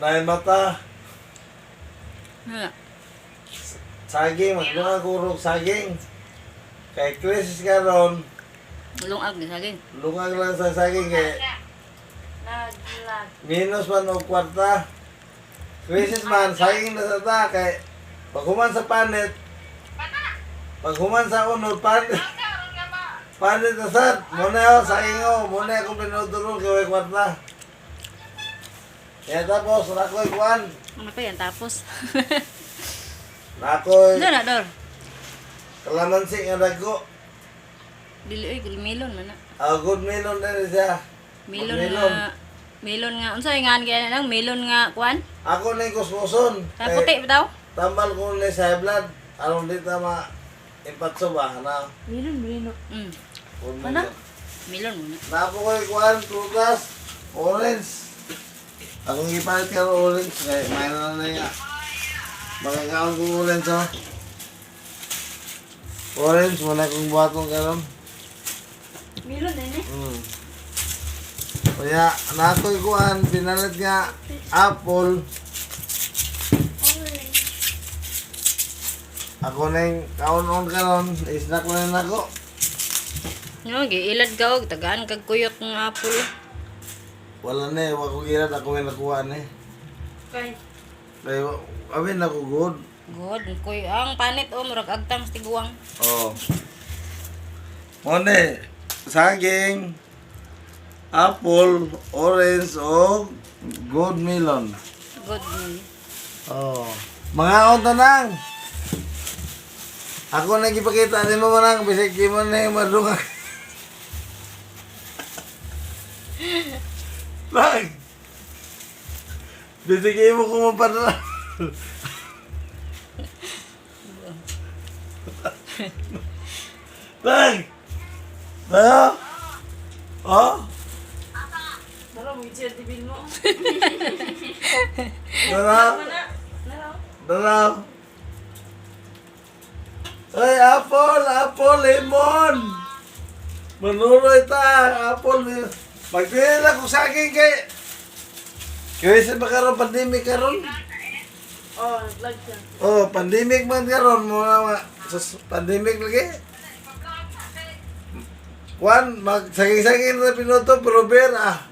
Nain mata. Hala. Saging, maglunga kurog saging. Kay krisis karon, Lungag ni saging. lungag lang sa saging kay Naglag. minus man o kwarta. Krisis man, saging na sa ta kay paghuman sa panit, paghuman sa unod panit, panit na sad, muna ako saging o, muna ako pinudurog kay kwarta. Kaya tapos, nakoy kuan, Ano pa yan tapos? nakoy Ano na, Dor? kalamansi nga dago. Dili, oy, melon man na. Good melon na rin siya. Melon Melon. nga. Melon nga. Unsa nga kaya lang? Melon nga, kuan? Ako na yung kuskuson. Puti ba daw? Tambal ko na sa high blood. Anong dito impatso ba? Na, Milon. Mm. good Ano? melon. Melon muna. Napo ko yung kuhan, prutas, orange. Akong ipalit ka ng orange. Kaya may na nga. Magkakaon kong orange oh. Orange, muna kong buhatong karon. Milon din eh. Kaya natoy kuhan, pinalit nga apple. Ako na yung kaon-on karon, isnak na rin ako. Yung, giilad ka og tagaan kag kuyot ng apple. Wala na eh, wako girat ako yung nakuha na eh. Kay. Kaya, amin ako good. God, kuy ang panit o murag agtang tiguang. Oo. Mone, saging, apple, orange, o good melon. God. Oo. Mga ontanang. Ako nagipakita ni mo manang, bisig mo na yung madungag. Lang! Bisig mo kung mapadala. Lang! Tayo? Oh? Nara mo i-share TV mo. Dalaw? Nara. Dalaw? Ay, apple! Apple! Lemon! Manuroy ta! Apple! Magpila ko saging kay... Kaya ba karon pandemic karon? Oh, naglag siya. Oh, pandemic man karon mo na pandemic lagi. Juan, magsaging-saging na pinuto, pero beer ah.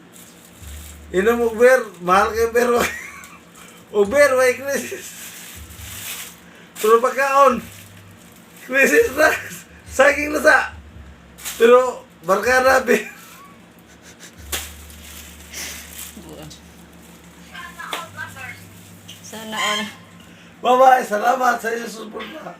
Inom mo beer, mahal kayo beer. O beer, may krisis. Pero pagkaon, krisis na, saging na sa. Pero, barkada beer. Sana all. Bye-bye, salamat sa iyong suporta.